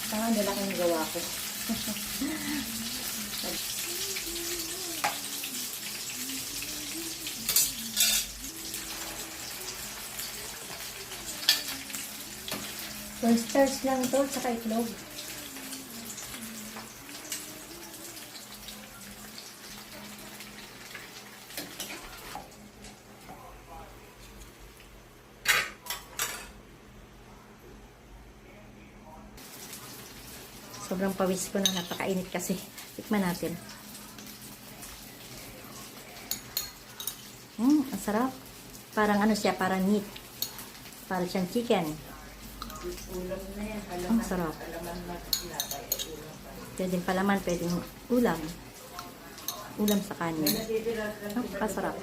Saka nila kang gawa ko. Cornstarch lang to, saka itlog. Sobrang pawis ko na, napakainit kasi. Tikman natin. Ang sarap. Parang ano siya, parang meat. Parang siyang chicken. Ang sarap. Pwedeng palaman, pwedeng ulam. Ulam sa kanin. Ang kasarap.